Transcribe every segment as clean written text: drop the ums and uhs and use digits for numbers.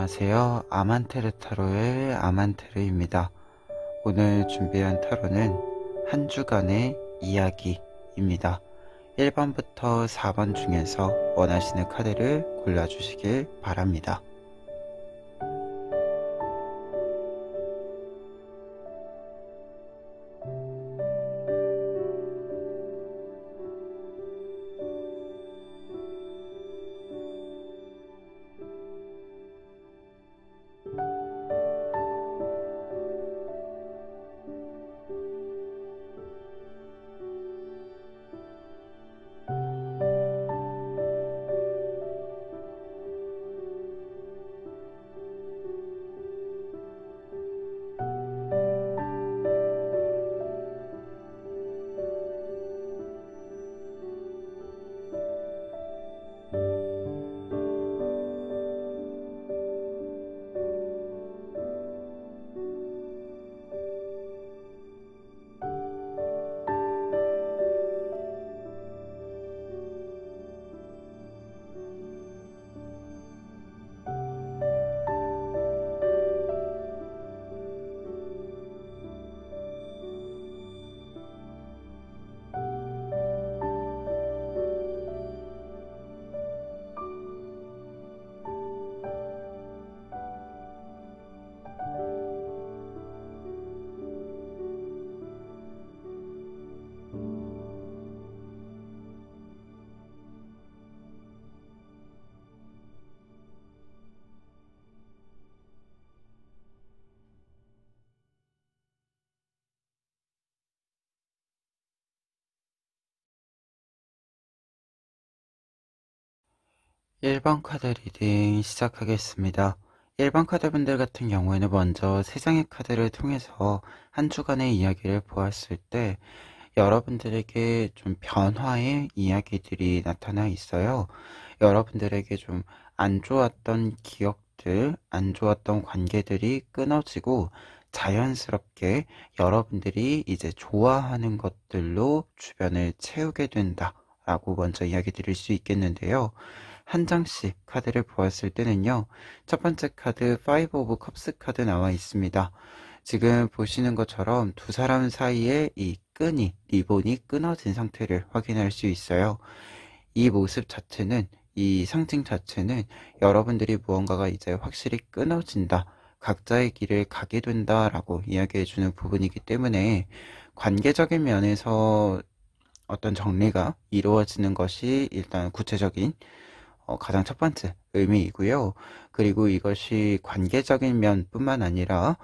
안녕하세요. 아만테르 타로의 아만테르입니다. 오늘 준비한 타로는 한 주간의 이야기입니다. 1번부터 4번 중에서 원하시는 카드를 골라주시길 바랍니다. 1번 카드 리딩 시작하겠습니다. 1번 카드분들 같은 경우에는 먼저 3장의 카드를 통해서 한 주간의 이야기를 보았을 때 여러분들에게 좀 변화의 이야기들이 나타나 있어요. 여러분들에게 좀 안 좋았던 기억들, 안 좋았던 관계들이 끊어지고 자연스럽게 여러분들이 이제 좋아하는 것들로 주변을 채우게 된다라고 먼저 이야기 드릴 수 있겠는데요. 한 장씩 카드를 보았을 때는요, 첫 번째 카드 5 오브 컵스 카드 나와 있습니다. 지금 보시는 것처럼 두 사람 사이에 이 끈이, 리본이 끊어진 상태를 확인할 수 있어요. 이 모습 자체는, 이 상징 자체는 여러분들이 무언가가 이제 확실히 끊어진다, 각자의 길을 가게 된다라고 이야기해주는 부분이기 때문에 관계적인 면에서 어떤 정리가 이루어지는 것이 일단 구체적인 가장 첫 번째 의미이고요. 그리고 이것이 관계적인 면뿐만 아니라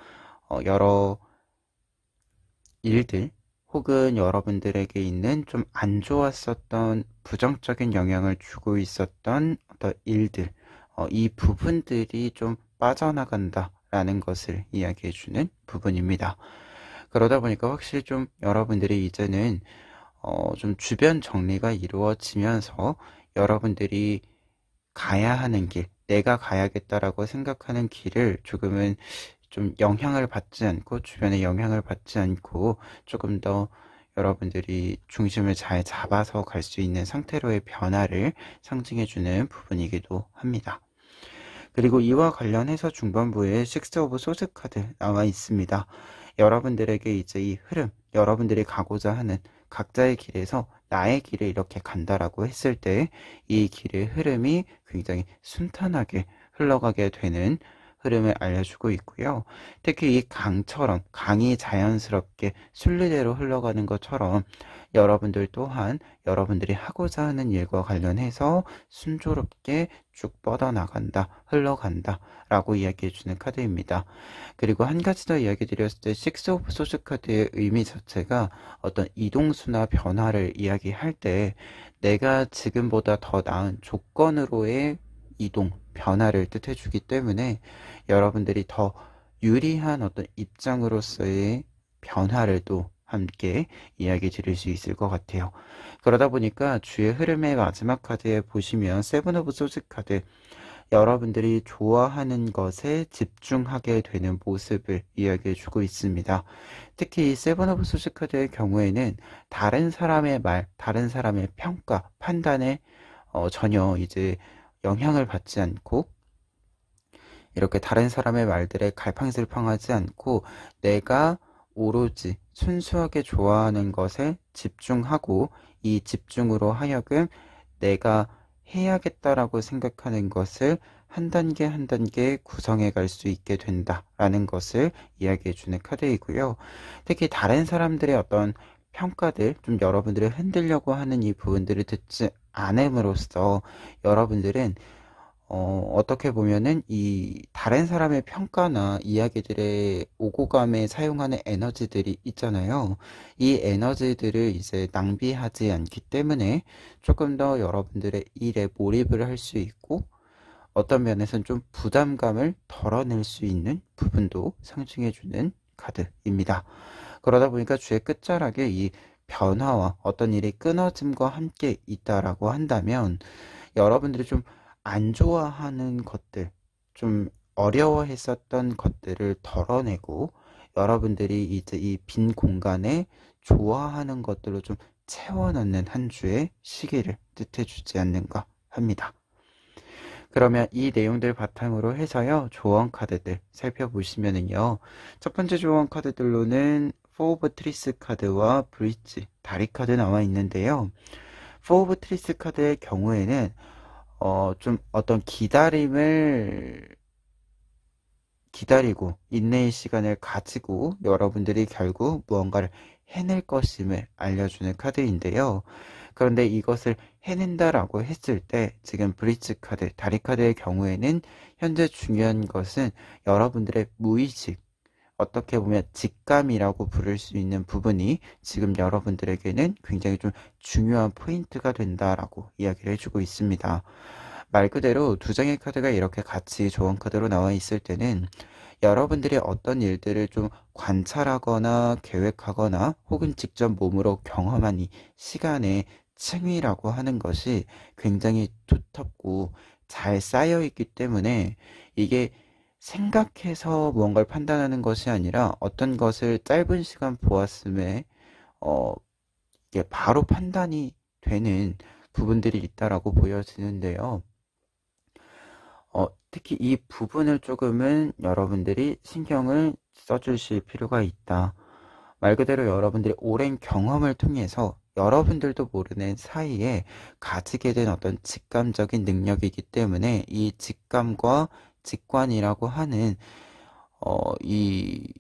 여러 일들 혹은 여러분들에게 있는 좀 안 좋았었던 부정적인 영향을 주고 있었던 어떤 일들, 이 부분들이 좀 빠져나간다라는 것을 이야기해주는 부분입니다. 그러다 보니까 확실히 좀 여러분들이 이제는 좀 주변 정리가 이루어지면서 여러분들이 가야 하는 길, 내가 가야겠다라고 생각하는 길을 조금은 좀 영향을 받지 않고, 주변에 영향을 받지 않고 조금 더 여러분들이 중심을 잘 잡아서 갈 수 있는 상태로의 변화를 상징해주는 부분이기도 합니다. 그리고 이와 관련해서 중반부에 6 오브 소스 카드 나와 있습니다. 여러분들에게 이제 이 흐름, 여러분들이 가고자 하는 각자의 길에서 나의 길을 이렇게 간다라고 했을 때 이 길의 흐름이 굉장히 순탄하게 흘러가게 되는 흐름을 알려주고 있고요. 특히 이 강처럼, 강이 자연스럽게 순리대로 흘러가는 것처럼 여러분들 또한 여러분들이 하고자 하는 일과 관련해서 순조롭게 쭉 뻗어나간다, 흘러간다 라고 이야기해주는 카드입니다. 그리고 한 가지 더 이야기 드렸을 때 6 오브 소스 카드의 의미 자체가 어떤 이동수나 변화를 이야기할 때 내가 지금보다 더 나은 조건으로의 이동, 변화를 뜻해주기 때문에 여러분들이 더 유리한 어떤 입장으로서의 변화를 또 함께 이야기 드릴 수 있을 것 같아요. 그러다 보니까 주의 흐름의 마지막 카드에 보시면 7 오브 소스 카드, 여러분들이 좋아하는 것에 집중하게 되는 모습을 이야기해 주고 있습니다. 특히 이 7 오브 소스 카드의 경우에는 다른 사람의 말, 다른 사람의 평가, 판단에 전혀 이제 영향을 받지 않고 이렇게 다른 사람의 말들에 갈팡질팡하지 않고 내가 오로지 순수하게 좋아하는 것에 집중하고 이 집중으로 하여금 내가 해야겠다라고 생각하는 것을 한 단계 한 단계 구성해 갈 수 있게 된다라는 것을 이야기해 주는 카드이고요. 특히 다른 사람들의 어떤 평가들, 좀 여러분들을 흔들려고 하는 이 부분들을 듣지 않음으로써 여러분들은 어떻게 보면은 이 다른 사람의 평가나 이야기들의 오고 감에 사용하는 에너지들이 있잖아요. 이 에너지들을 이제 낭비하지 않기 때문에 조금 더 여러분들의 일에 몰입을 할 수 있고 어떤 면에서는 좀 부담감을 덜어낼 수 있는 부분도 상징해주는 카드입니다. 그러다 보니까 주의 끝자락에 이 변화와 어떤 일이 끊어짐과 함께 있다라고 한다면 여러분들이 좀 안 좋아하는 것들, 좀 어려워했었던 것들을 덜어내고 여러분들이 이제 이 빈 공간에 좋아하는 것들로 좀 채워넣는 한 주의 시기를 뜻해주지 않는가 합니다. 그러면 이 내용들 바탕으로 해서요, 조언 카드들 살펴보시면은요, 첫 번째 조언 카드들로는 포 오브 트리스 카드와 브릿지, 다리 카드 나와 있는데요. 포 오브 트리스 카드의 경우에는 좀 어떤 기다리고 인내의 시간을 가지고 여러분들이 결국 무언가를 해낼 것임을 알려주는 카드인데요. 그런데 이것을 해낸다라고 했을 때 지금 브릿지 카드, 다리 카드의 경우에는 현재 중요한 것은 여러분들의 무의식, 어떻게 보면 직감이라고 부를 수 있는 부분이 지금 여러분들에게는 굉장히 좀 중요한 포인트가 된다라고 이야기를 해주고 있습니다. 말 그대로 두 장의 카드가 이렇게 같이 조언 카드로 나와 있을 때는 여러분들이 어떤 일들을 좀 관찰하거나 계획하거나 혹은 직접 몸으로 경험한 이 시간의 층위라고 하는 것이 굉장히 두텁고 잘 쌓여 있기 때문에 이게 생각해서 무언가를 판단하는 것이 아니라 어떤 것을 짧은 시간 보았음에 어, 이게 바로 판단이 되는 부분들이 있다라고 보여지는데요. 특히 이 부분을 조금은 여러분들이 신경을 써주실 필요가 있다. 말 그대로 여러분들이 오랜 경험을 통해서 여러분들도 모르는 사이에 가지게 된 어떤 직감적인 능력이기 때문에 이 직감과 직관이라고 하는 이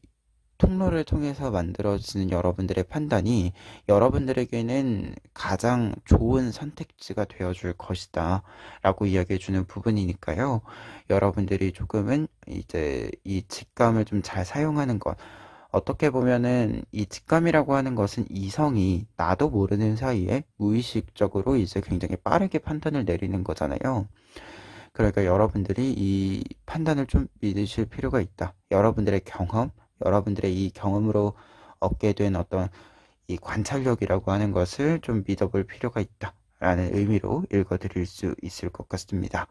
통로를 통해서 만들어지는 여러분들의 판단이 여러분들에게는 가장 좋은 선택지가 되어줄 것이다 라고 이야기해주는 부분이니까요. 여러분들이 조금은 이제 이 직감을 좀 잘 사용하는 것, 어떻게 보면은 이 직감이라고 하는 것은 이성이 나도 모르는 사이에 무의식적으로 이제 굉장히 빠르게 판단을 내리는 거잖아요. 그러니까 여러분들이 이 판단을 좀 믿으실 필요가 있다. 여러분들의 경험, 여러분들의 이 경험으로 얻게 된 어떤 이 관찰력이라고 하는 것을 좀 믿어볼 필요가 있다. 라는 의미로 읽어드릴 수 있을 것 같습니다.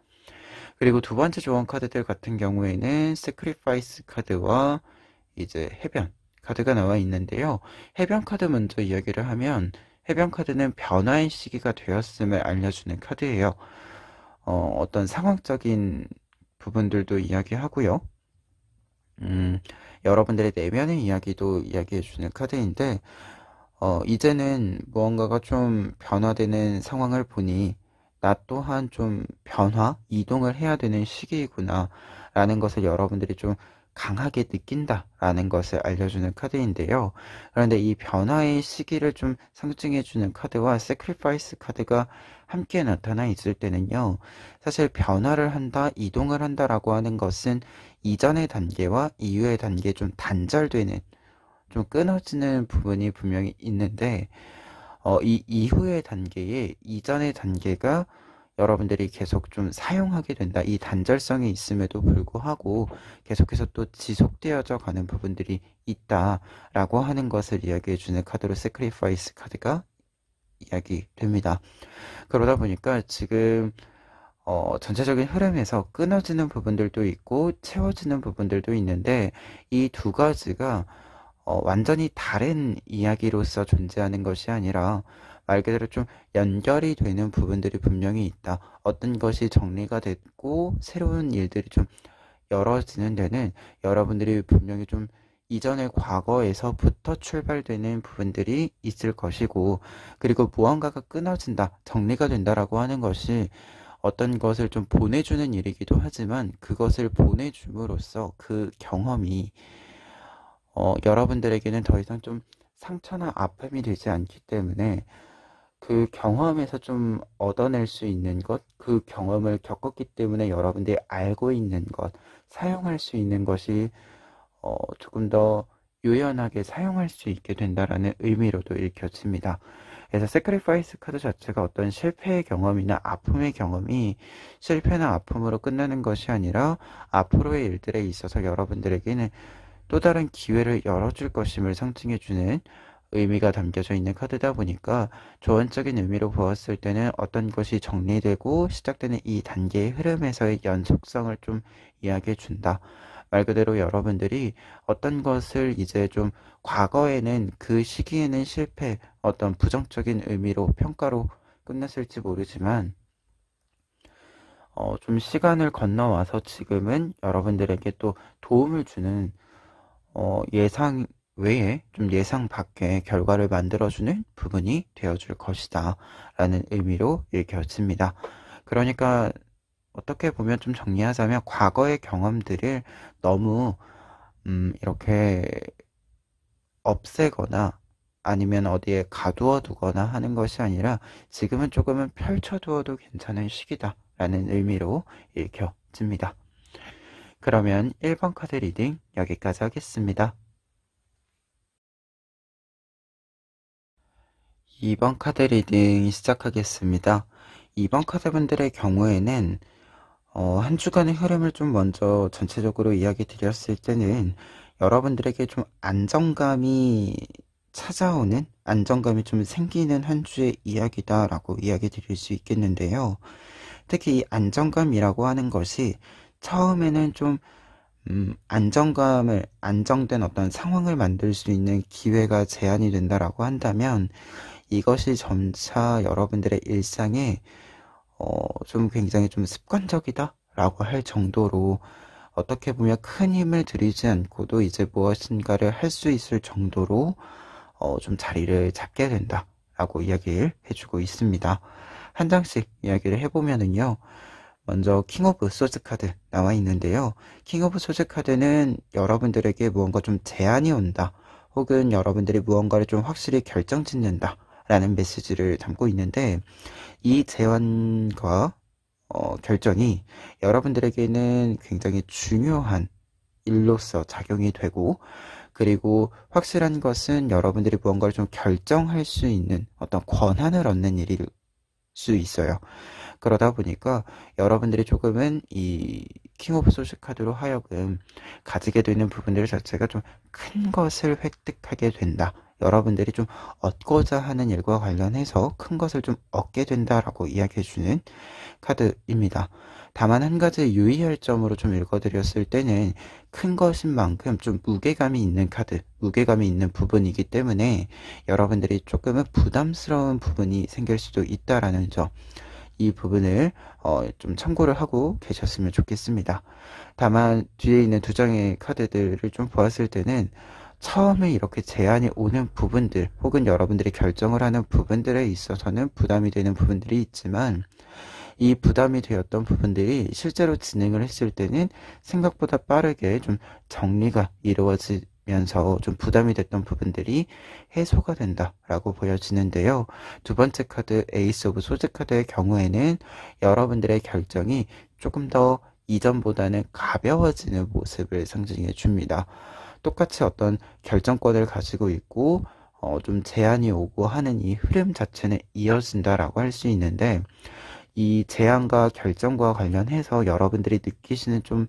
그리고 두 번째 조언 카드들 같은 경우에는 세크리파이스 카드와 이제 해변 카드가 나와 있는데요. 해변 카드 먼저 이야기를 하면 해변 카드는 변화의 시기가 되었음을 알려주는 카드예요. 어떤 상황적인 부분들도 이야기하고요. 여러분들의 내면의 이야기도 이야기해주는 카드인데, 이제는 무언가가 좀 변화되는 상황을 보니, 나 또한 좀 이동을 해야 되는 시기이구나, 라는 것을 여러분들이 좀 강하게 느낀다라는 것을 알려주는 카드인데요. 그런데 이 변화의 시기를 좀 상징해주는 카드와 세크리파이스 카드가 함께 나타나 있을 때는요. 사실 변화를 한다, 이동을 한다라고 하는 것은 이전의 단계와 이후의 단계에 좀 단절되는, 좀 끊어지는 부분이 분명히 있는데, 이 이후의 단계에 이전의 단계가 여러분들이 계속 좀 사용하게 된다. 이 단절성이 있음에도 불구하고 계속해서 또 지속되어져 가는 부분들이 있다라고 하는 것을 이야기해 주는 카드로 세크리파이스 카드가 이야기됩니다. 그러다 보니까 지금 전체적인 흐름에서 끊어지는 부분들도 있고 채워지는 부분들도 있는데 이 두 가지가 완전히 다른 이야기로서 존재하는 것이 아니라 말 그대로 좀 연결이 되는 부분들이 분명히 있다. 어떤 것이 정리가 됐고 새로운 일들이 좀 열어지는 데는 여러분들이 분명히 좀 이전의 과거에서부터 출발되는 부분들이 있을 것이고, 그리고 무언가가 끊어진다, 정리가 된다라고 하는 것이 어떤 것을 좀 보내주는 일이기도 하지만, 그것을 보내줌으로써 그 경험이 여러분들에게는 더 이상 좀 상처나 아픔이 되지 않기 때문에, 그 경험에서 좀 얻어낼 수 있는 것, 그 경험을 겪었기 때문에 여러분들이 알고 있는 것, 사용할 수 있는 것이 조금 더 유연하게 사용할 수 있게 된다라는 의미로도 읽혀집니다. 그래서 세크리파이스 카드 자체가 어떤 실패의 경험이나 아픔의 경험이 실패나 아픔으로 끝나는 것이 아니라 앞으로의 일들에 있어서 여러분들에게는 또 다른 기회를 열어줄 것임을 상징해주는 의미가 담겨져 있는 카드다 보니까, 조언적인 의미로 보았을 때는 어떤 것이 정리되고 시작되는 이 단계의 흐름에서의 연속성을 좀 이야기해 준다. 말 그대로 여러분들이 어떤 것을 이제 좀 과거에는 그 시기에는 실패, 어떤 부정적인 의미로 평가로 끝났을지 모르지만, 좀 시간을 건너와서 지금은 여러분들에게 또 도움을 주는 예상 외에 좀 예상 밖의 결과를 만들어주는 부분이 되어줄 것이다 라는 의미로 읽혀집니다. 그러니까 어떻게 보면 좀 정리하자면, 과거의 경험들을 너무 이렇게 없애거나 아니면 어디에 가두어 두거나 하는 것이 아니라, 지금은 조금은 펼쳐두어도 괜찮은 시기다 라는 의미로 읽혀집니다. 그러면 1번 카드 리딩 여기까지 하겠습니다. 2번 카드 리딩 시작하겠습니다. 2번 카드분들의 경우에는 한 주간의 흐름을 좀 먼저 전체적으로 이야기 드렸을 때는, 여러분들에게 좀 안정감이 찾아오는, 안정감이 좀 생기는 한 주의 이야기다라고 이야기 드릴 수 있겠는데요. 특히 이 안정감이라고 하는 것이 처음에는 좀 안정된 어떤 상황을 만들 수 있는 기회가 제한이 된다라고 한다면, 이것이 점차 여러분들의 일상에 좀 굉장히 좀 습관적이다라고 할 정도로, 어떻게 보면 큰 힘을 들이지 않고도 이제 무엇인가를 할 수 있을 정도로 좀 자리를 잡게 된다라고 이야기를 해주고 있습니다. 한 장씩 이야기를 해보면은요. 먼저 킹 오브 소즈 카드 나와 있는데요. 킹 오브 소즈 카드는 여러분들에게 무언가 좀 제안이 온다, 혹은 여러분들이 무언가를 좀 확실히 결정짓는다 라는 메시지를 담고 있는데, 이 제안과 결정이 여러분들에게는 굉장히 중요한 일로서 작용이 되고, 그리고 확실한 것은 여러분들이 무언가를 좀 결정할 수 있는 어떤 권한을 얻는 일일 수 있어요. 그러다 보니까 여러분들이 조금은 이 킹 오브 소스 카드로 하여금 가지게 되는 부분들 자체가 좀 큰 것을 획득하게 된다, 여러분들이 좀 얻고자 하는 일과 관련해서 큰 것을 좀 얻게 된다라고 이야기해주는 카드입니다. 다만 한 가지 유의할 점으로 좀 읽어드렸을 때는, 큰 것인 만큼 좀 무게감이 있는 카드, 무게감이 있는 부분이기 때문에 여러분들이 조금은 부담스러운 부분이 생길 수도 있다라는 점, 이 부분을 좀 참고를 하고 계셨으면 좋겠습니다. 다만 뒤에 있는 두 장의 카드들을 좀 보았을 때는, 처음에 이렇게 제안이 오는 부분들, 혹은 여러분들이 결정을 하는 부분들에 있어서는 부담이 되는 부분들이 있지만, 이 부담이 되었던 부분들이 실제로 진행을 했을 때는 생각보다 빠르게 좀 정리가 이루어지면서 좀 부담이 됐던 부분들이 해소가 된다라고 보여지는데요. 두 번째 카드 에이스 오브 소드 카드의 경우에는 여러분들의 결정이 조금 더 이전보다는 가벼워지는 모습을 상징해 줍니다. 똑같이 어떤 결정권을 가지고 있고 좀 제안이 오고 하는 이 흐름 자체는 이어진다라고 할 수 있는데, 이 제안과 결정과 관련해서 여러분들이 느끼시는 좀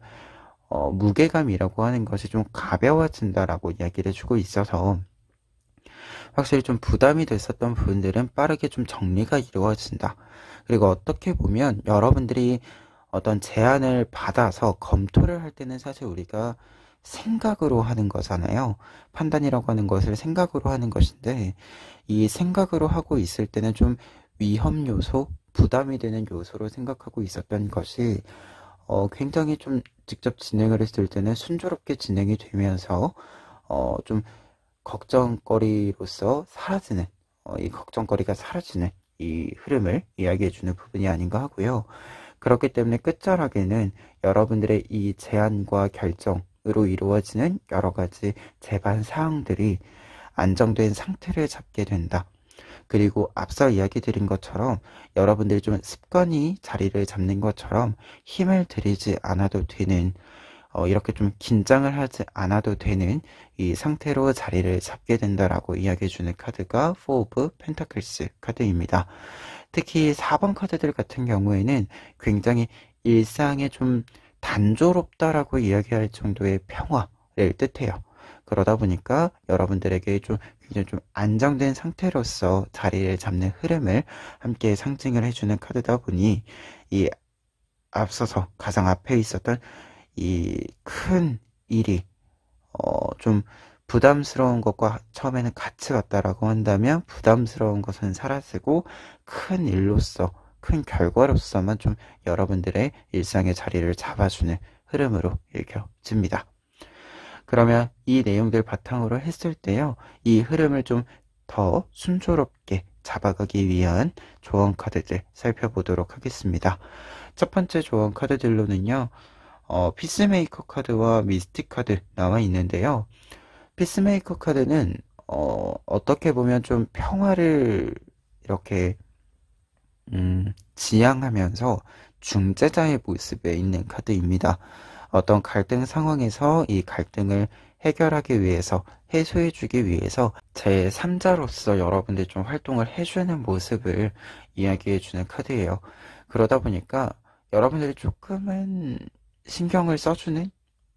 무게감이라고 하는 것이 좀 가벼워진다라고 이야기를 해주고 있어서, 확실히 좀 부담이 됐었던 부분들은 빠르게 좀 정리가 이루어진다. 그리고 어떻게 보면 여러분들이 어떤 제안을 받아서 검토를 할 때는 사실 우리가 생각으로 하는 거잖아요. 판단이라고 하는 것을 생각으로 하는 것인데, 이 생각으로 하고 있을 때는 좀 위험 요소, 부담이 되는 요소로 생각하고 있었던 것이 굉장히 좀 직접 진행을 했을 때는 순조롭게 진행이 되면서 좀 걱정거리로서 사라지는 이 걱정거리가 사라지는 이 흐름을 이야기해주는 부분이 아닌가 하고요. 그렇기 때문에 끝자락에는 여러분들의 이 제안과 결정으로 이루어지는 여러 가지 제반 사항들이 안정된 상태를 잡게 된다. 그리고 앞서 이야기 드린 것처럼 여러분들이 좀 습관이 자리를 잡는 것처럼 힘을 들이지 않아도 되는 이렇게 좀 긴장을 하지 않아도 되는 이 상태로 자리를 잡게 된다라고 이야기해주는 카드가 4 of Pentacles 카드입니다. 특히 4번 카드들 같은 경우에는 굉장히 일상에 좀 단조롭다라고 이야기할 정도의 평화를 뜻해요. 그러다 보니까 여러분들에게 좀 굉장히 좀 안정된 상태로서 자리를 잡는 흐름을 함께 상징을 해주는 카드다 보니 이 앞서서 가장 앞에 있었던 이 큰 일이 좀 부담스러운 것과 처음에는 같이 왔다라고 한다면 부담스러운 것은 사라지고 큰 일로서 큰 결과로서만 좀 여러분들의 일상의 자리를 잡아주는 흐름으로 읽혀집니다. 그러면 이 내용들 바탕으로 했을 때요, 이 흐름을 좀 더 순조롭게 잡아가기 위한 조언 카드들 살펴보도록 하겠습니다. 첫 번째 조언 카드들로는요, 피스메이커 카드와 미스틱 카드 나와 있는데요. 피스메이커 카드는 어떻게 보면 좀 평화를 이렇게 지향하면서 중재자의 모습에 있는 카드입니다. 어떤 갈등 상황에서 이 갈등을 해결하기 위해서, 해소해주기 위해서 제3자로서 여러분들 좀 활동을 해주는 모습을 이야기해주는 카드예요. 그러다 보니까 여러분들이 조금은 신경을 써주는,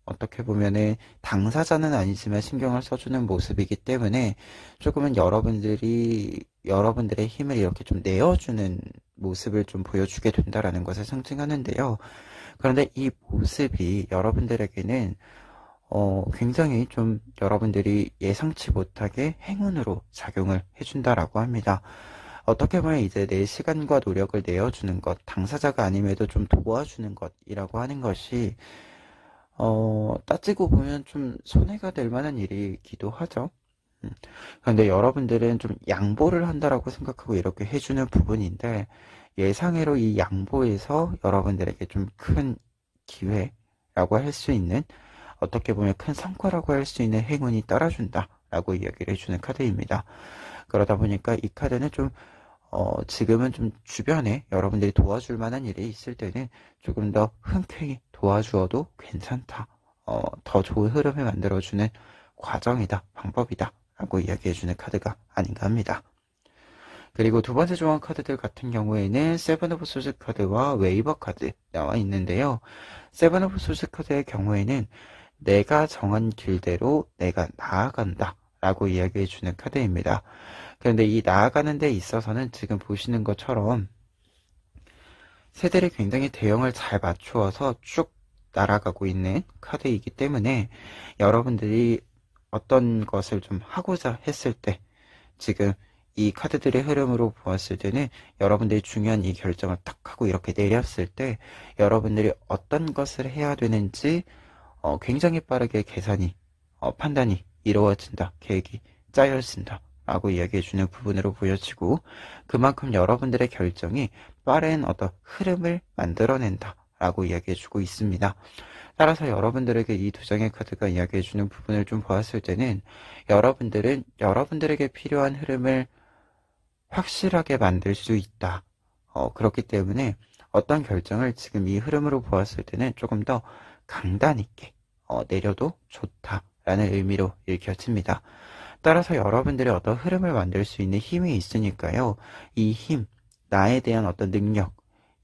어떻게 보면은 당사자는 아니지만 신경을 써주는 모습이기 때문에 조금은 여러분들의 힘을 이렇게 좀 내어주는 모습을 좀 보여주게 된다라는 것을 상징하는데요. 그런데 이 모습이 여러분들에게는 굉장히 좀 여러분들이 예상치 못하게 행운으로 작용을 해준다라고 합니다. 어떻게 보면 이제 내 시간과 노력을 내어주는 것, 당사자가 아님에도 좀 도와주는 것이라고 하는 것이 따지고 보면 좀 손해가 될 만한 일이기도 하죠. 그런데 여러분들은 좀 양보를 한다라고 생각하고 이렇게 해주는 부분인데, 예상외로 이 양보에서 여러분들에게 좀 큰 기회라고 할 수 있는, 어떻게 보면 큰 성과라고 할 수 있는 행운이 따라준다 라고 이야기를 해주는 카드입니다. 그러다 보니까 이 카드는 좀 지금은 좀 주변에 여러분들이 도와줄 만한 일이 있을 때는 조금 더 흔쾌히 도와주어도 괜찮다, 더 좋은 흐름을 만들어주는 과정이다, 방법이다 라고 이야기해주는 카드가 아닌가 합니다. 그리고 두 번째 조언 카드들 같은 경우에는 세븐 오브 소드 카드와 웨이버 카드 나와 있는데요. 세븐 오브 소드 카드의 경우에는 내가 정한 길대로 내가 나아간다 라고 이야기해주는 카드입니다. 그런데 이 나아가는 데 있어서는 지금 보시는 것처럼 새들이 굉장히 대형을 잘 맞추어서 쭉 날아가고 있는 카드이기 때문에 여러분들이 어떤 것을 좀 하고자 했을 때, 지금 이 카드들의 흐름으로 보았을 때는 여러분들이 중요한 이 결정을 딱 하고 이렇게 내렸을 때 여러분들이 어떤 것을 해야 되는지 굉장히 빠르게 계산이, 판단이 이루어진다, 계획이 짜여진다 라고 이야기해주는 부분으로 보여지고, 그만큼 여러분들의 결정이 빠른 어떤 흐름을 만들어낸다 라고 이야기해주고 있습니다. 따라서 여러분들에게 이 두 장의 카드가 이야기해주는 부분을 좀 보았을 때는 여러분들은 여러분들에게 필요한 흐름을 확실하게 만들 수 있다. 그렇기 때문에 어떤 결정을 지금 이 흐름으로 보았을 때는 조금 더 강단 있게 내려도 좋다라는 의미로 읽혀집니다. 따라서 여러분들이 어떤 흐름을 만들 수 있는 힘이 있으니까요. 이 힘, 나에 대한 어떤 능력,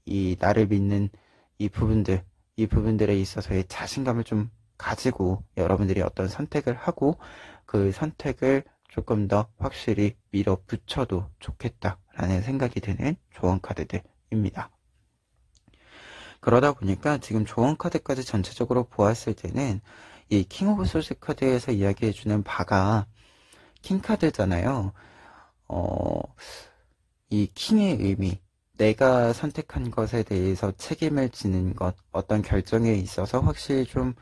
이 나를 믿는 이 부분들에 있어서의 자신감을 좀 가지고 여러분들이 어떤 선택을 하고 그 선택을 조금 더 확실히 밀어붙여도 좋겠다라는 생각이 드는 조언 카드들입니다. 그러다 보니까 지금 조언 카드까지 전체적으로 보았을 때는 이 킹 오브 소스 카드에서 이야기해주는 바가 킹 카드잖아요. 이 킹의 의미, 내가 선택한 것에 대해서 책임을 지는 것, 어떤 결정에 있어서 확실히 좀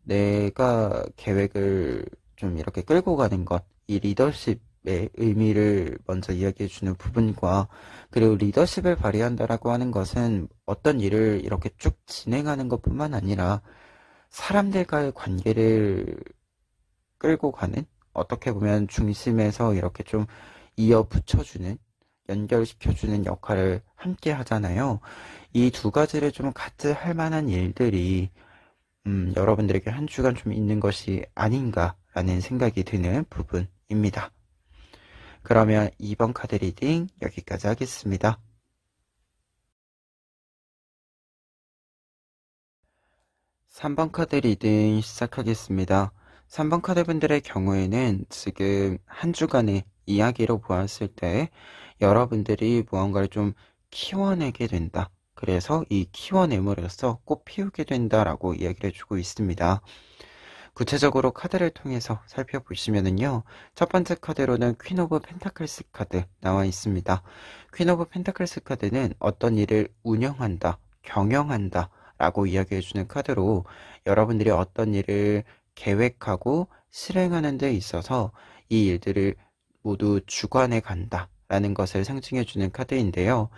내가 계획을 좀 이렇게 끌고 가는 것, 이 리더십의 의미를 먼저 이야기해 주는 부분과, 그리고 리더십을 발휘한다라고 하는 것은 어떤 일을 이렇게 쭉 진행하는 것뿐만 아니라 사람들과의 관계를 끌고 가는, 어떻게 보면 중심에서 이렇게 좀 이어 붙여주는, 연결시켜주는 역할을 함께 하잖아요. 이 두 가지를 좀 같이 할 만한 일들이 여러분들에게 한 주간 좀 있는 것이 아닌가라는 생각이 드는 부분입니다. 그러면 2번 카드 리딩 여기까지 하겠습니다. 3번 카드 리딩 시작하겠습니다. 3번 카드 분들의 경우에는 지금 한 주간의 이야기로 보았을 때 여러분들이 무언가를 좀 키워내게 된다. 그래서 이 키워냄으로써 꽃 피우게 된다라고 이야기를 해주고 있습니다. 구체적으로 카드를 통해서 살펴보시면은요, 첫 번째 카드로는 퀸 오브 펜타클스 카드 나와 있습니다. 퀸 오브 펜타클스 카드는 어떤 일을 운영한다, 경영한다 라고 이야기해주는 카드로 여러분들이 어떤 일을 계획하고 실행하는 데 있어서 이 일들을 모두 주관해 간다 라는 것을 상징해주는 카드인데요.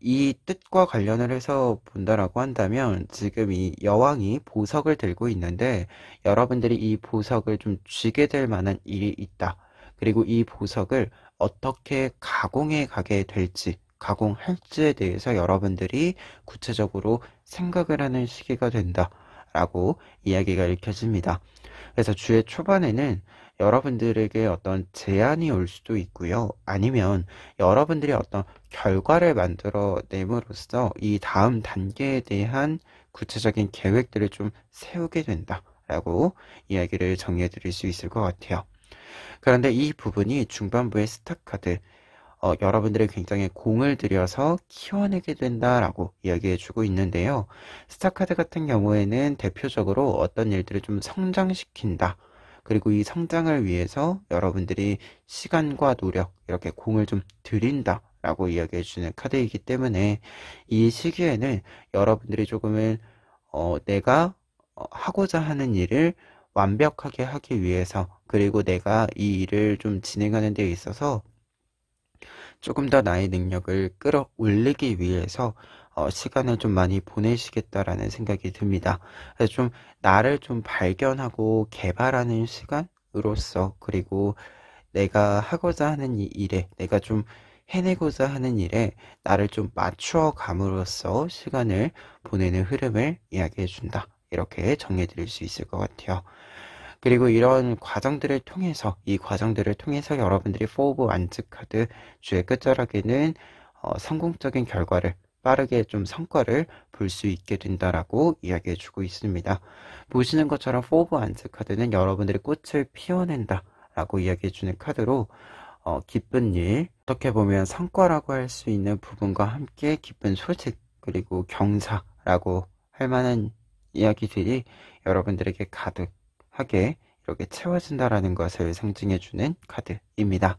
이 뜻과 관련을 해서 본다라고 한다면 지금 이 여왕이 보석을 들고 있는데 여러분들이 이 보석을 좀 쥐게 될 만한 일이 있다. 그리고 이 보석을 어떻게 가공해 가게 될지, 가공할지에 대해서 여러분들이 구체적으로 생각을 하는 시기가 된다라고 이야기가 읽혀집니다. 그래서 주의 초반에는 여러분들에게 어떤 제안이 올 수도 있고요. 아니면 여러분들이 어떤 결과를 만들어냄으로써 이 다음 단계에 대한 구체적인 계획들을 좀 세우게 된다라고 이야기를 정리해 드릴 수 있을 것 같아요. 그런데 이 부분이 중반부의 스타카드, 여러분들이 굉장히 공을 들여서 키워내게 된다라고 이야기해 주고 있는데요. 스타카드 같은 경우에는 대표적으로 어떤 일들을 좀 성장시킨다. 그리고 이 성장을 위해서 여러분들이 시간과 노력, 이렇게 공을 좀 들인다 라고 이야기해 주는 카드이기 때문에 이 시기에는 여러분들이 조금은 내가 하고자 하는 일을 완벽하게 하기 위해서, 그리고 내가 이 일을 좀 진행하는 데 있어서 조금 더 나의 능력을 끌어올리기 위해서 시간을 좀 많이 보내시겠다라는 생각이 듭니다. 그래서 좀 나를 좀 발견하고 개발하는 시간으로서, 그리고 내가 하고자 하는 이 일에, 내가 좀 해내고자 하는 일에 나를 좀 맞추어 감으로써 시간을 보내는 흐름을 이야기해 준다. 이렇게 정해 드릴 수 있을 것 같아요. 그리고 이런 과정들을 통해서, 이 과정들을 통해서 여러분들이 4 오브 완즈 카드 주의 끝자락에는 성공적인 결과를, 빠르게 좀 성과를 볼 수 있게 된다라고 이야기해 주고 있습니다. 보시는 것처럼 4 오브 완즈 카드는 여러분들이 꽃을 피워낸다 라고 이야기해 주는 카드로 기쁜 일, 어떻게 보면 성과라고 할 수 있는 부분과 함께 기쁜 소식, 그리고 경사라고 할 만한 이야기들이 여러분들에게 가득하게 이렇게 채워진다라는 것을 상징해주는 카드입니다.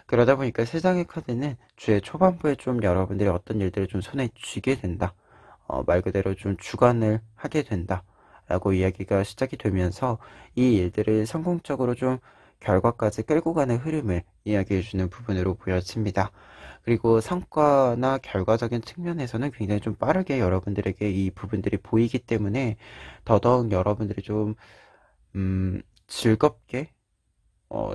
그러다 보니까 세 장의 카드는 주의 초반부에 좀 여러분들이 어떤 일들을 좀 손에 쥐게 된다. 말 그대로 좀 주관을 하게 된다. 라고 이야기가 시작이 되면서 이 일들을 성공적으로 좀 결과까지 끌고 가는 흐름을 이야기해주는 부분으로 보여집니다. 그리고 성과나 결과적인 측면에서는 굉장히 좀 빠르게 여러분들에게 이 부분들이 보이기 때문에 더더욱 여러분들이 좀 즐겁게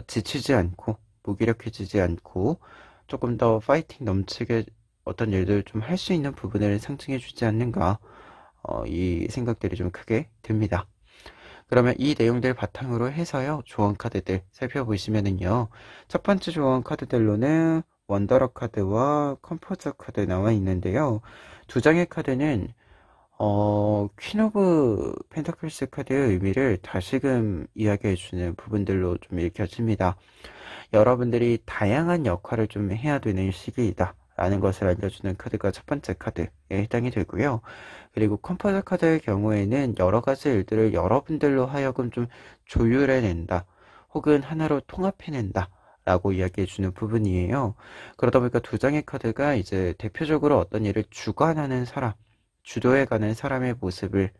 지치지 않고 무기력해지지 않고 조금 더 파이팅 넘치게 어떤 일들을 좀 할 수 있는 부분을 상징해 주지 않는가, 이 생각들이 좀 크게 듭니다. 그러면 이 내용들 바탕으로 해서요, 조언 카드들 살펴보시면은요, 첫 번째 조언 카드들로는 원더러 카드와 컴포저 카드 나와 있는데요. 두 장의 카드는 퀸 오브 펜타클스 카드의 의미를 다시금 이야기해주는 부분들로 좀 읽혀집니다. 여러분들이 다양한 역할을 좀 해야 되는 시기이다 라는 것을 알려주는 카드가 첫 번째 카드에 해당이 되고요. 그리고 컴포저 카드의 경우에는 여러 가지 일들을 여러분들로 하여금 좀 조율해낸다, 혹은 하나로 통합해낸다 라고 이야기해 주는 부분이에요. 그러다 보니까 두 장의 카드가 이제 대표적으로 어떤 일을 주관하는 사람, 주도해가는 사람의 모습을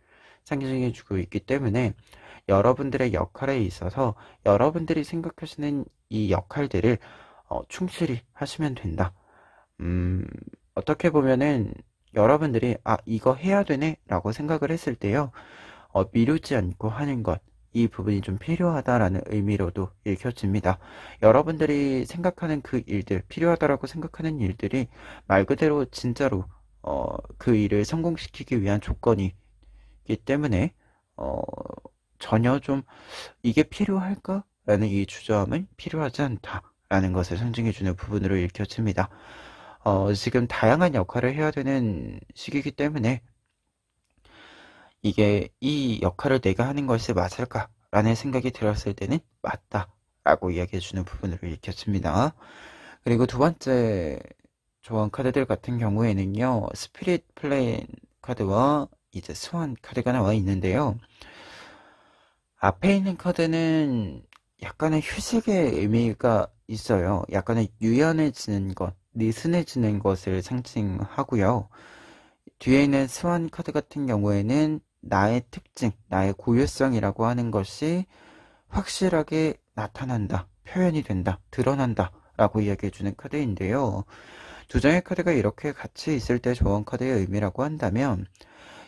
상징해 주고 있기 때문에 여러분들의 역할에 있어서 여러분들이 생각하시는 이 역할들을 충실히 하시면 된다. 음, 어떻게 보면은 여러분들이 이거 해야 되네 라고 생각을 했을 때요. 미루지 않고 하는 것, 이 부분이 좀 필요하다라는 의미로도 읽혀집니다. 여러분들이 생각하는 그 일들, 필요하다라고 생각하는 일들이 말 그대로 진짜로 그 일을 성공시키기 위한 조건이기 때문에 어, 전혀 좀 이게 필요할까? 라는 이 주저함은 필요하지 않다라는 것을 상징해주는 부분으로 읽혀집니다. 지금 다양한 역할을 해야 되는 시기이기 때문에 이게 이 역할을 내가 하는 것이 맞을까? 라는 생각이 들었을 때는 맞다. 라고 이야기해주는 부분으로 읽혀집니다. 그리고 두 번째 조언 카드들 같은 경우에는요, 스피릿 플레인 카드와 이제 스완 카드가 나와 있는데요. 앞에 있는 카드는 약간의 휴식의 의미가 있어요. 약간의 유연해지는 것, 느슨해지는 것을 상징하고요. 뒤에 있는 스완 카드 같은 경우에는 나의 특징, 나의 고유성이라고 하는 것이 확실하게 나타난다, 표현이 된다, 드러난다 라고 이야기해주는 카드인데요. 두 장의 카드가 이렇게 같이 있을 때 조언 카드의 의미라고 한다면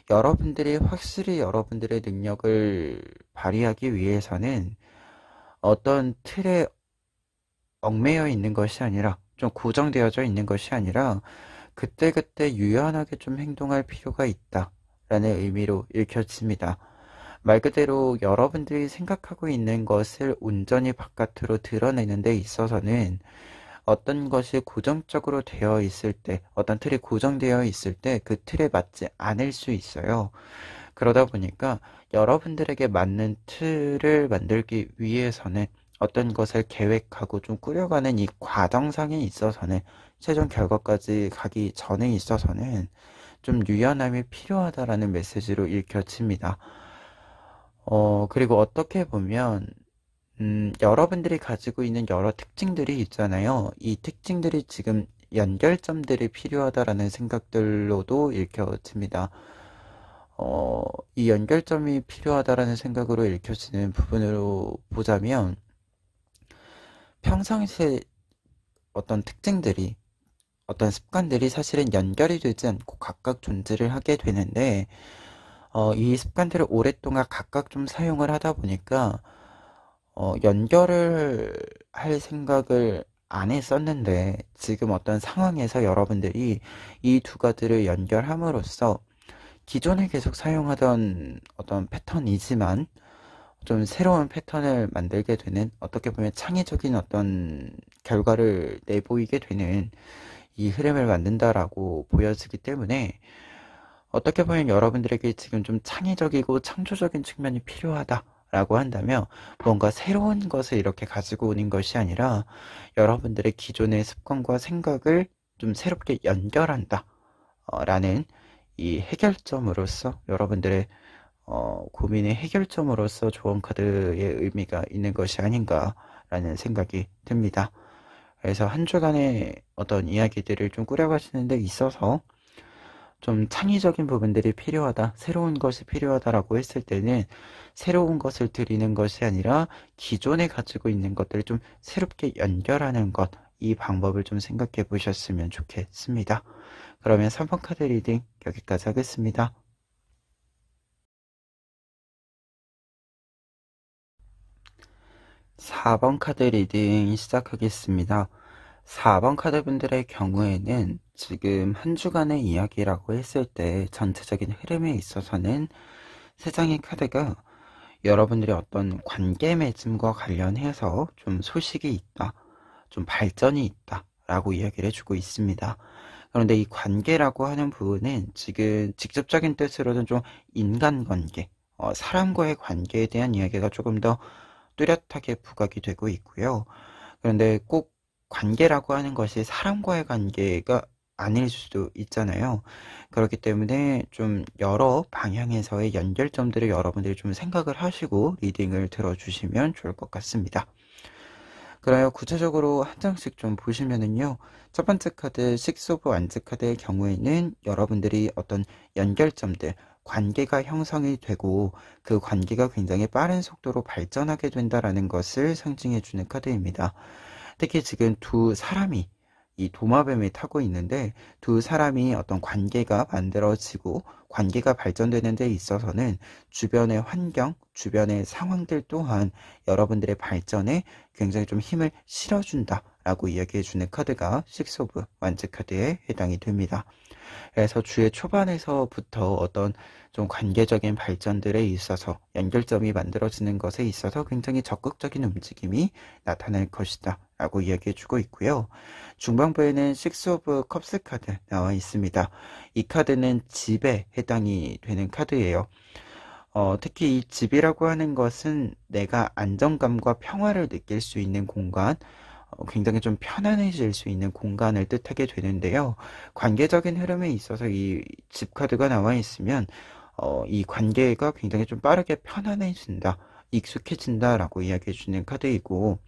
여러분들이 확실히 여러분들의 능력을 발휘하기 위해서는 어떤 틀에 얽매여 있는 것이 아니라 좀 고정되어져 있는 것이 아니라 그때그때 유연하게 좀 행동할 필요가 있다 라는 의미로 읽혀집니다. 말 그대로 여러분들이 생각하고 있는 것을 온전히 바깥으로 드러내는 데 있어서는 어떤 것이 고정적으로 되어 있을 때, 어떤 틀이 고정되어 있을 때 그 틀에 맞지 않을 수 있어요. 그러다 보니까 여러분들에게 맞는 틀을 만들기 위해서는 어떤 것을 계획하고 좀 꾸려가는 이 과정상에 있어서는 최종 결과까지 가기 전에 있어서는 좀 유연함이 필요하다라는 메시지로 읽혀집니다. 그리고 어떻게 보면 여러분들이 가지고 있는 여러 특징들이 있잖아요. 이 특징들이 지금 연결점들이 필요하다라는 생각들로도 읽혀집니다. 이 연결점이 필요하다라는 생각으로 읽혀지는 부분으로 보자면 평상시에 어떤 특징들이 어떤 습관들이 사실은 연결이 되지 않고 각각 존재를 하게 되는데 이 습관들을 오랫동안 각각 좀 사용을 하다 보니까 연결을 할 생각을 안 했었는데 지금 어떤 상황에서 여러분들이 이 두 가지를 연결함으로써 기존에 계속 사용하던 어떤 패턴이지만 좀 새로운 패턴을 만들게 되는 어떻게 보면 창의적인 어떤 결과를 내보이게 되는 이 흐름을 만든다라고 보여지기 때문에 어떻게 보면 여러분들에게 지금 좀 창의적이고 창조적인 측면이 필요하다라고 한다면 뭔가 새로운 것을 이렇게 가지고 오는 것이 아니라 여러분들의 기존의 습관과 생각을 좀 새롭게 연결한다 라는 이 해결점으로서 여러분들의 고민의 해결점으로서 조언 카드의 의미가 있는 것이 아닌가라는 생각이 듭니다. 그래서 한 주간의 어떤 이야기들을 좀 꾸려가시는 데 있어서 좀 창의적인 부분들이 필요하다, 새로운 것이 필요하다라고 했을 때는 새로운 것을 드리는 것이 아니라 기존에 가지고 있는 것들을 좀 새롭게 연결하는 것, 이 방법을 좀 생각해 보셨으면 좋겠습니다. 그러면 3번 카드 리딩 여기까지 하겠습니다. 4번 카드 리딩 시작하겠습니다. 4번 카드분들의 경우에는 지금 한 주간의 이야기라고 했을 때 전체적인 흐름에 있어서는 세 장의 카드가 여러분들의 어떤 관계 맺음과 관련해서 좀 소식이 있다, 좀 발전이 있다 라고 이야기를 해주고 있습니다. 그런데 이 관계라고 하는 부분은 지금 직접적인 뜻으로는 좀 인간관계, 사람과의 관계에 대한 이야기가 조금 더 뚜렷하게 부각이 되고 있고요. 그런데 꼭 관계라고 하는 것이 사람과의 관계가 아닐 수도 있잖아요. 그렇기 때문에 좀 여러 방향에서의 연결점들을 여러분들이 좀 생각을 하시고 리딩을 들어주시면 좋을 것 같습니다. 그래요. 구체적으로 한 장씩 좀 보시면은요. 첫 번째 카드 식스 오브 완즈 카드의 경우에는 여러분들이 어떤 연결점들, 관계가 형성이 되고 그 관계가 굉장히 빠른 속도로 발전하게 된다라는 것을 상징해 주는 카드입니다. 특히 지금 두 사람이 이 도마뱀을 타고 있는데 두 사람이 어떤 관계가 만들어지고 관계가 발전되는 데 있어서는 주변의 환경, 주변의 상황들 또한 여러분들의 발전에 굉장히 좀 힘을 실어준다 라고 이야기해주는 카드가 식스 오브 완즈 카드에 해당이 됩니다. 그래서 주의 초반에서부터 어떤 좀 관계적인 발전들에 있어서 연결점이 만들어지는 것에 있어서 굉장히 적극적인 움직임이 나타날 것이다 라고 이야기해주고 있고요. 중반부에는 식스 오브 컵스 카드 나와 있습니다. 이 카드는 집에 해당이 되는 카드예요. 특히 이 집이라고 하는 것은 내가 안정감과 평화를 느낄 수 있는 공간, 굉장히 좀 편안해질 수 있는 공간을 뜻하게 되는데요. 관계적인 흐름에 있어서 이 집 카드가 나와 있으면 이 관계가 굉장히 좀 빠르게 편안해진다, 익숙해진다라고 이야기해 주는 카드이고,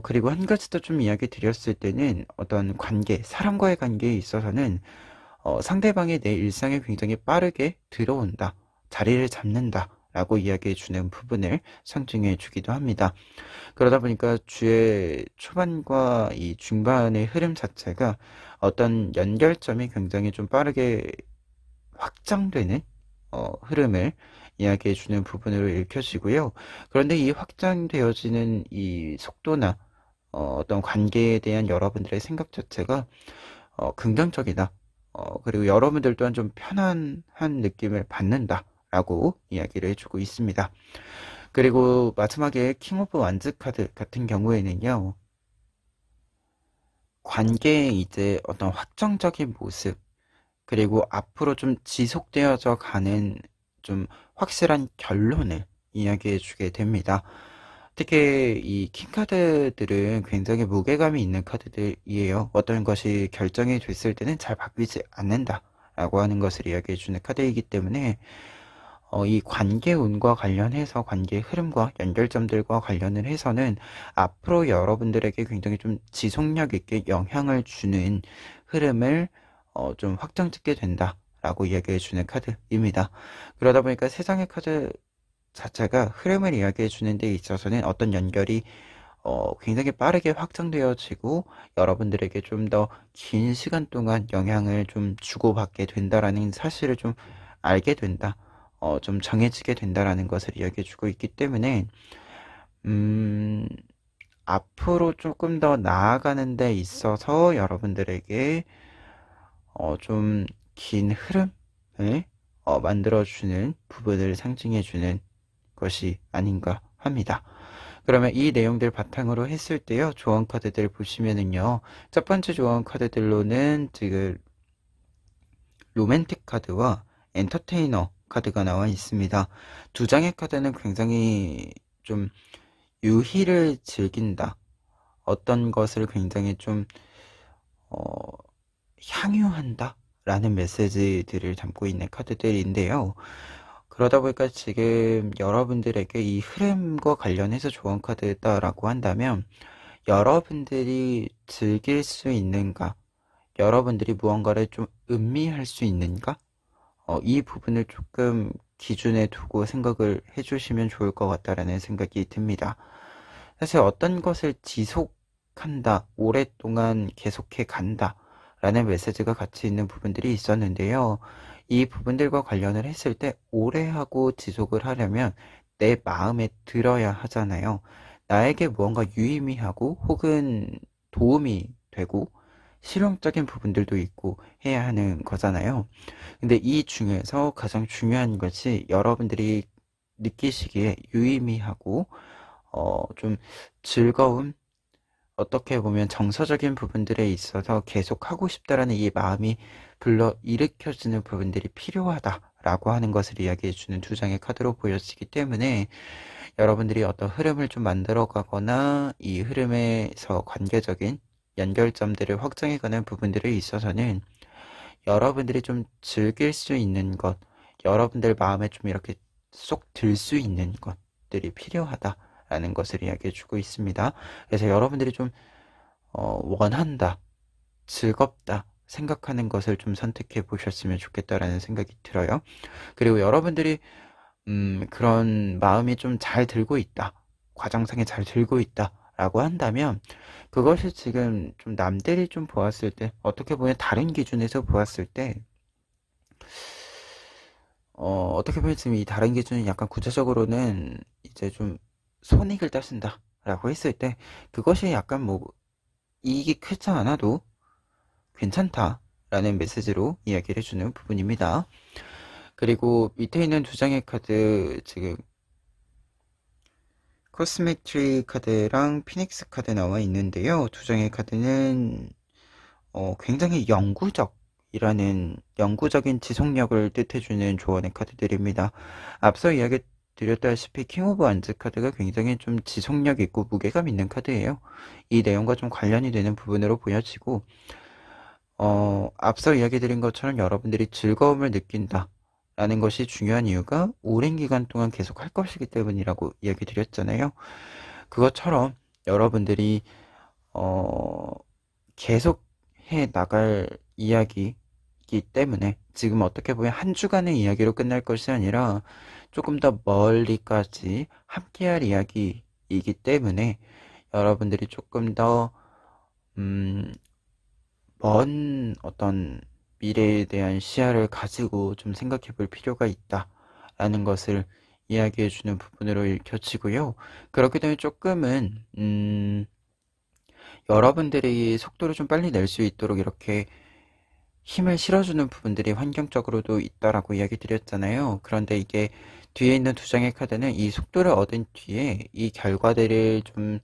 그리고 한 가지 더 좀 이야기 드렸을 때는 어떤 관계, 사람과의 관계에 있어서는 상대방이 내 일상에 굉장히 빠르게 들어온다, 자리를 잡는다 라고 이야기해 주는 부분을 상징해 주기도 합니다. 그러다 보니까 주의 초반과 이 중반의 흐름 자체가 어떤 연결점이 굉장히 좀 빠르게 확장되는 흐름을 이야기해 주는 부분으로 읽혀지고요. 그런데 이 확장되어지는 이 속도나 어떤 관계에 대한 여러분들의 생각 자체가 긍정적이다. 그리고 여러분들 또한 좀 편안한 느낌을 받는다 라고 이야기를 해주고 있습니다. 그리고 마지막에 킹 오브 완즈 카드 같은 경우에는요, 관계의 이제 어떤 확정적인 모습, 그리고 앞으로 좀 지속되어져 가는 좀 확실한 결론을 이야기해 주게 됩니다. 특히 이 킹카드들은 굉장히 무게감이 있는 카드들이에요. 어떤 것이 결정이 됐을 때는 잘 바뀌지 않는다 라고 하는 것을 이야기해 주는 카드이기 때문에 이 관계 운과 관련해서 관계 흐름과 연결점들과 관련을 해서는 앞으로 여러분들에게 굉장히 좀 지속력 있게 영향을 주는 흐름을 좀 확정짓게 된다라고 이야기해 주는 카드입니다. 그러다 보니까 세 장의 카드 자체가 흐름을 이야기해 주는 데 있어서는 어떤 연결이 굉장히 빠르게 확장되어지고 여러분들에게 좀 더 긴 시간 동안 영향을 좀 주고받게 된다라는 사실을 좀 알게 된다. 좀 정해지게 된다라는 것을 이야기해 주고 있기 때문에 음, 앞으로 조금 더 나아가는 데 있어서 여러분들에게 좀 긴 흐름을 만들어주는 부분을 상징해주는 것이 아닌가 합니다. 그러면 이 내용들 바탕으로 했을 때요, 조언 카드들 보시면은요, 첫 번째 조언 카드들로는 지금 로맨틱 카드와 엔터테이너 카드가 나와 있습니다. 두 장의 카드는 굉장히 좀 유희를 즐긴다, 어떤 것을 굉장히 좀 향유한다 라는 메시지들을 담고 있는 카드들인데요. 그러다 보니까 지금 여러분들에게 이 흐름과 관련해서 조언 카드다라고 한다면, 여러분들이 즐길 수 있는가, 여러분들이 무언가를 좀 음미할 수 있는가, 이 부분을 조금 기준에 두고 생각을 해주시면 좋을 것 같다라는 생각이 듭니다. 사실 어떤 것을 지속한다, 오랫동안 계속해 간다 라는 메시지가 같이 있는 부분들이 있었는데요. 이 부분들과 관련을 했을 때 오래 하고 지속을 하려면 내 마음에 들어야 하잖아요. 나에게 무언가 유의미하고 혹은 도움이 되고 실용적인 부분들도 있고 해야 하는 거잖아요. 근데 이 중에서 가장 중요한 것이 여러분들이 느끼시기에 유의미하고 좀 즐거움, 어떻게 보면 정서적인 부분들에 있어서 계속 하고 싶다라는 이 마음이 불러 일으켜지는 부분들이 필요하다라고 하는 것을 이야기해주는 두 장의 카드로 보여지기 때문에 여러분들이 어떤 흐름을 좀 만들어 가거나 이 흐름에서 관계적인 연결점들을 확장해가는 부분들에 있어서는 여러분들이 좀 즐길 수 있는 것, 여러분들 마음에 좀 이렇게 쏙 들 수 있는 것들이 필요하다 라는 것을 이야기해 주고 있습니다. 그래서 여러분들이 좀 원한다, 즐겁다 생각하는 것을 좀 선택해 보셨으면 좋겠다라는 생각이 들어요. 그리고 여러분들이 그런 마음이 좀 잘 들고 있다, 과정상에 잘 들고 있다 라고 한다면, 그것이 지금 좀 남들이 좀 보았을 때, 어떻게 보면 다른 기준에서 보았을 때, 어떻게 보면 지금 이 다른 기준이 약간 구체적으로는 이제 좀 손익을 따진다 라고 했을 때, 그것이 약간 뭐 이익이 크지 않아도 괜찮다 라는 메시지로 이야기를 해주는 부분입니다. 그리고 밑에 있는 두 장의 카드, 지금 코스믹 트리 카드랑 피닉스 카드 나와 있는데요. 두 장의 카드는 굉장히 영구적인 지속력을 뜻해주는 조언의 카드들입니다. 앞서 이야기 드렸다시피 킹 오브 완즈 카드가 굉장히 좀 지속력 있고 무게감 있는 카드예요. 이 내용과 좀 관련이 되는 부분으로 보여지고, 앞서 이야기 드린 것처럼 여러분들이 즐거움을 느낀다 라는 것이 중요한 이유가 오랜 기간 동안 계속 할 것이기 때문이라고 이야기 드렸잖아요. 그것처럼 여러분들이 계속 해 나갈 이야기이기 때문에, 지금 어떻게 보면 한 주간의 이야기로 끝날 것이 아니라 조금 더 멀리까지 함께할 이야기이기 때문에, 여러분들이 조금 더 먼 어떤 미래에 대한 시야를 가지고 좀 생각해 볼 필요가 있다라는 것을 이야기해 주는 부분으로 읽혀지고요. 그렇기 때문에 조금은 여러분들이 속도를 좀 빨리 낼 수 있도록 이렇게 힘을 실어주는 부분들이 환경적으로도 있다라고 이야기 드렸잖아요. 그런데 이게 뒤에 있는 두 장의 카드는 이 속도를 얻은 뒤에 이 결과들을 좀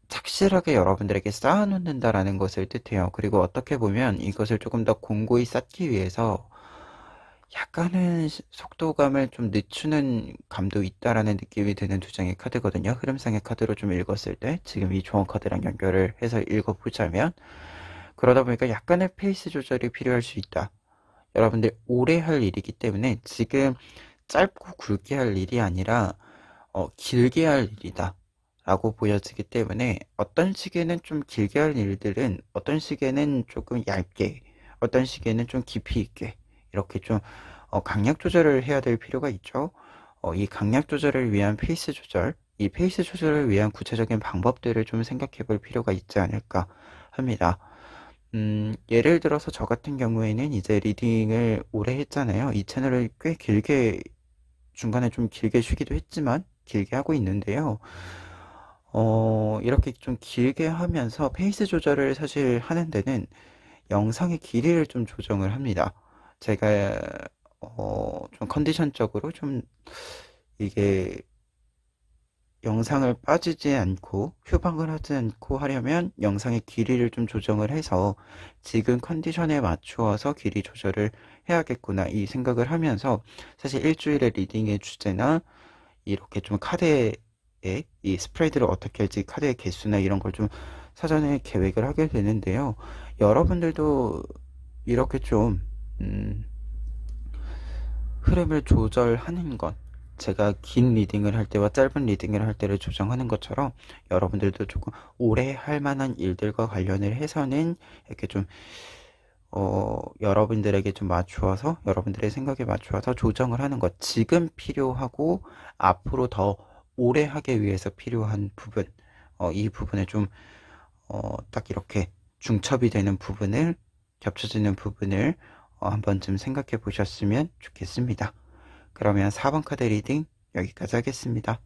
착실하게 여러분들에게 쌓아놓는다라는 것을 뜻해요. 그리고 어떻게 보면 이것을 조금 더 공고히 쌓기 위해서 약간은 속도감을 좀 늦추는 감도 있다라는 느낌이 드는 두 장의 카드거든요. 흐름상의 카드로 좀 읽었을 때, 지금 이 조언 카드랑 연결을 해서 읽어보자면, 그러다 보니까 약간의 페이스 조절이 필요할 수 있다. 여러분들 오래 할 일이기 때문에 지금 짧고 굵게 할 일이 아니라 길게 할 일이다 라고 보여지기 때문에, 어떤 시기에는 좀 길게 할 일들은 어떤 시기에는 조금 얇게, 어떤 시기에는 좀 깊이 있게 이렇게 좀 강약 조절을 해야 될 필요가 있죠. 이 강약 조절을 위한 페이스 조절, 이 페이스 조절을 위한 구체적인 방법들을 좀 생각해 볼 필요가 있지 않을까 합니다. 예를 들어서 저 같은 경우에는 이제 리딩을 오래 했잖아요. 이 채널을 꽤 길게, 중간에 좀 길게 쉬기도 했지만 길게 하고 있는데요. 이렇게 좀 길게 하면서 페이스 조절을 사실 하는 데는 영상의 길이를 좀 조정을 합니다. 제가 좀 컨디션적으로 좀 이게 영상을 빠지지 않고 휴방을 하지 않고 하려면 영상의 길이를 좀 조정을 해서 지금 컨디션에 맞추어서 길이 조절을 해야겠구나 이 생각을 하면서, 사실 일주일의 리딩의 주제나 이렇게 좀 카드에 이 스프레드를 어떻게 할지, 카드의 개수나 이런 걸 좀 사전에 계획을 하게 되는데요. 여러분들도 이렇게 좀 흐름을 조절하는 것, 제가 긴 리딩을 할 때와 짧은 리딩을 할 때를 조정하는 것처럼 여러분들도 조금 오래 할 만한 일들과 관련을 해서는 이렇게 좀 여러분들에게 좀 맞추어서, 여러분들의 생각에 맞추어서 조정을 하는 것, 지금 필요하고 앞으로 더 오래 하기 위해서 필요한 부분, 이 부분에 좀 딱 이렇게 중첩이 되는 부분을, 겹쳐지는 부분을 한 번쯤 생각해 보셨으면 좋겠습니다. 그러면 4번 카드 리딩 여기까지 하겠습니다.